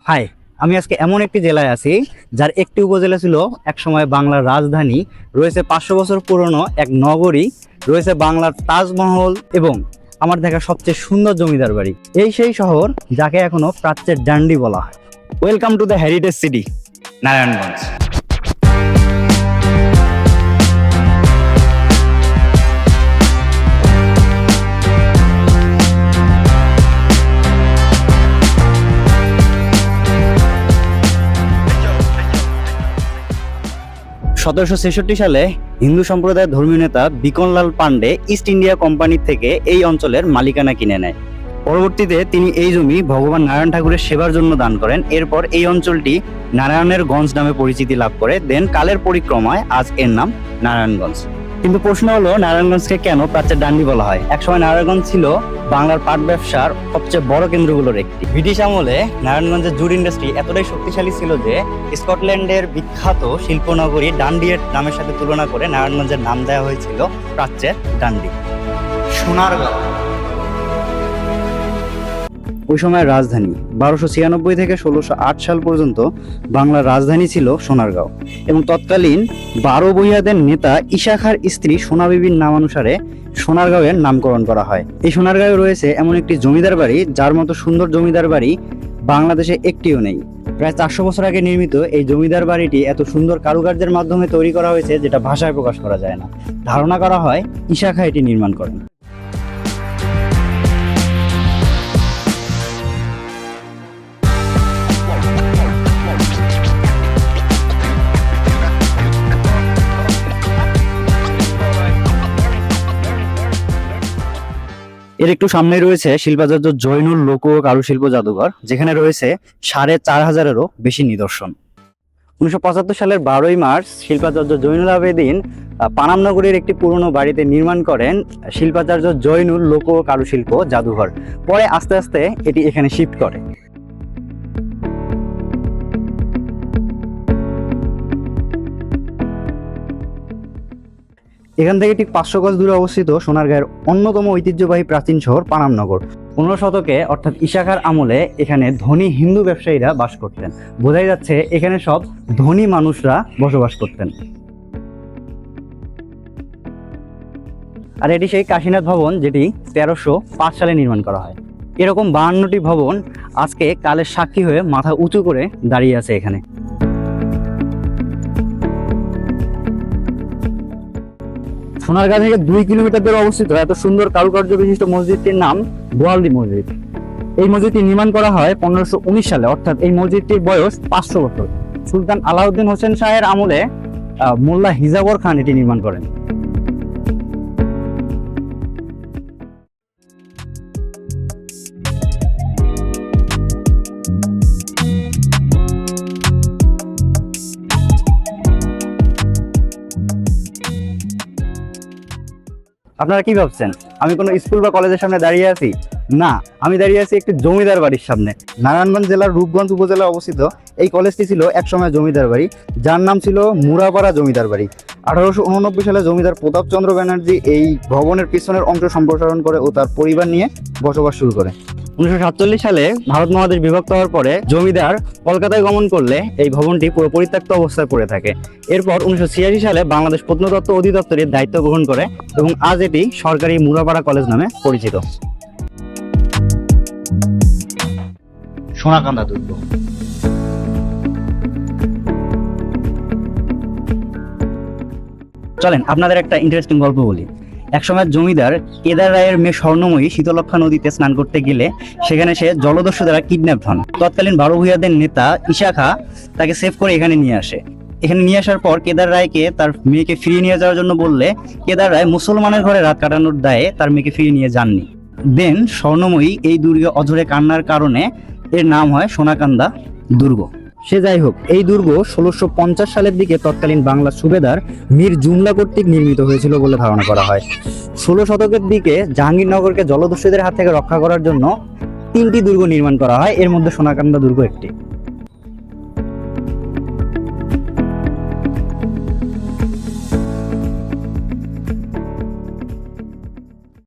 High, আমি আজকে এমন একটি জেলায় আছি যার একটি উপজেলা ছিল একসময় বাংলার রাজধানী, রয়েছে 500 বছর পুরনো এক নগরী, রয়েছে বাংলার তাজমহল এবং আমার দেখা সবচেয়ে সুন্দর জমিদার বাড়ি। এই সেই শহর যাকে এখনো প্রাচ্যের ডান্ডি বলা হয়। Welcome to the heritage city, Narayanganj. সতেরোশো ছেষট্টি সালে হিন্দু সম্প্রদায়ের ধর্মীয় নেতা বিকনলাল পান্ডে ইস্ট ইন্ডিয়া কোম্পানি থেকে এই অঞ্চলের মালিকানা কিনে নেয়। পরবর্তীতে তিনি এই জমি ভগবান নারায়ণ ঠাকুরের সেবার জন্য দান করেন। এরপর এই অঞ্চলটি নারায়ণের গঞ্জ নামে পরিচিতি লাভ করে। দেন কালের পরিক্রমায় আজ এর নাম নারায়ণগঞ্জ। কিন্তু প্রশ্ন হলো, নারায়ণগঞ্জকে কেন প্রাচ্যের ডান্ডি বলা হয়? একসময় নারায়ণগঞ্জ ছিল বাংলার পাট ব্যবসার সবচেয়ে বড় কেন্দ্রগুলোর একটি। ব্রিটিশ আমলে নারায়ণগঞ্জের জুট ইন্ডাস্ট্রি এতটাই শক্তিশালী ছিল যে স্কটল্যান্ডের বিখ্যাত শিল্পনগরী ডান্ডির নামের সাথে তুলনা করে নারায়ণগঞ্জের নাম দেওয়া হয়েছিল প্রাচ্যের ডান্ডি। সোনারগাঁও ওই সময়ের রাজধানী। 1296 থেকে 1608 সাল পর্যন্ত বাংলার রাজধানী ছিল সোনারগাঁও এবং তৎকালীন 12 ভূঁইয়াদের নেতা ঈশা খাঁর স্ত্রী সোনা বিবির নামানুসারে সোনারগাঁওয়ের নামকরণ করা হয়। এই সোনারগাঁওয়ে রয়েছে এমন একটি জমিদার বাড়ি যার মতো সুন্দর জমিদার বাড়ি বাংলাদেশে একটিও নেই। প্রায় 400 বছর আগে নির্মিত এই জমিদার বাড়িটি এত সুন্দর কারুকার্যের মাধ্যমে তৈরি করা হয়েছে যেটা ভাষায় প্রকাশ করা যায় না। ধারণা করা হয় ঈশা খাঁ এটি নির্মাণ করেন। এর একটু সামনে রয়েছে শিল্পাচার্য জয়নুল লোক ও কারুশিল্প জাদুঘর, যেখানে রয়েছে 4500-এরও বেশি নিদর্শন। 1975 সালের 12ই মার্চ শিল্পাচার্য জয়নুল আবেদিন পানাম নগরীর একটি পুরনো বাড়িতে নির্মাণ করেন শিল্পাচার্য জয়নুল লোক ও কারুশিল্প জাদুঘর। পরে আস্তে আস্তে এটি এখানে শিফট করে। এখান থেকে ঠিক 500 গজ দূরে অবস্থিত সোনারগাঁয়ের অন্যতম ঐতিহ্যবাহী প্রাচীন শহর পানামনগর। 15 শতকে অর্থাৎ ঈশা খাঁর আমলে এখানে ধনী হিন্দু ব্যবসায়ীরা বাস করতেন। বোঝাই যাচ্ছে এখানে সব ধনী মানুষরা বসবাস করতেন। আর এটি সেই কাশীনাথ ভবন, যেটি 1305 সালে নির্মাণ করা হয়। এরকম 52টি ভবন আজকে কালের সাক্ষী হয়ে মাথা উঁচু করে দাঁড়িয়ে আছে এখানে। সোনারগাঁ থেকে 2 কিলোমিটার দূরে অবস্থিত এত সুন্দর কারুকার্য বিশিষ্ট মসজিদটির নাম বোয়ালদি মসজিদ। এই মসজিদটি নির্মাণ করা হয় 1519 সালে, অর্থাৎ এই মসজিদটির বয়স 500 বছর। সুলতান আলাউদ্দিন হোসেন শাহের আমলে মোল্লা হিজাবর খান এটি নির্মাণ করেন। আপনারা কি ভাবছেন আমি কোনো স্কুল বা কলেজের সামনে দাঁড়িয়ে আছি? না, আমি দাঁড়িয়ে আছি একটি জমিদার বাড়ির সামনে। নারায়ণগঞ্জ জেলার রূপগঞ্জ উপজেলায় অবস্থিত এই কলেজটি ছিল একসময় জমিদার বাড়ি, যার নাম ছিল মুরাপাড়া জমিদার বাড়ি। 1889 সালে জমিদার প্রতাপচন্দ্র ব্যানার্জি এই ভবনের পিছনের অংশ সম্প্রসারণ করে ও তার পরিবার নিয়ে বসবাস শুরু করে। 1947 সালে ভারত মহাদেশ বিভক্ত হওয়ার পরে জমিদার কলকাতায় গমন করলে এই ভবনটি পুরো পরিত্যক্ত অবস্থায় পড়ে থাকে। এরপর 1986 সালে বাংলাদেশ প্রত্নতত্ত্ব অধিদপ্তরের দায়িত্ব গ্রহণ করে এবং আজ এটি সরকারি মুরাপাড়া কলেজ নামে পরিচিত। সোনাকান্দা দুর্গ। চলেন আপনাদের একটা ইন্টারেস্টিং গল্প বলি। একসময় জমিদার কেদার রায়ের মেয়ে স্বর্ণময়ী শীতলক্ষা নদীতে স্নান করতে গেলে সেখানে সে জলদস্যু দ্বারা কিডন্যাপ হন। তৎকালীন 12 ভূঁইয়াদের নেতা ঈশা খাঁ তাকে সেভ করে এখানে নিয়ে আসে। এখানে নিয়ে আসার পর কেদার রায়কে তার মেয়েকে ফিরিয়ে নিয়ে যাওয়ার জন্য বললে কেদার রায় মুসলমানের ঘরে রাত কাটানোর দায়ে তার মেয়েকে ফিরিয়ে নিয়ে যাননি। দেন স্বর্ণময়ী এই দুর্গে অঝরে কান্নার কারণে এর নাম হয় সোনাকান্দা দুর্গ। সে যাই হোক, এই দুর্গ 1650 সালের দিকে তৎকালীন বাংলা সুবেদার মীর জুমলা কর্তৃক নির্মিত হয়েছিল বলে ধারণা করা হয়। 16 শতকের দিকে জাহাঙ্গীরনগরকে জলদস্যুদের হাত থেকে রক্ষা করার জন্য 3টি দুর্গ নির্মাণ করা হয়, এর মধ্যে সোনাকান্দা দুর্গ একটি।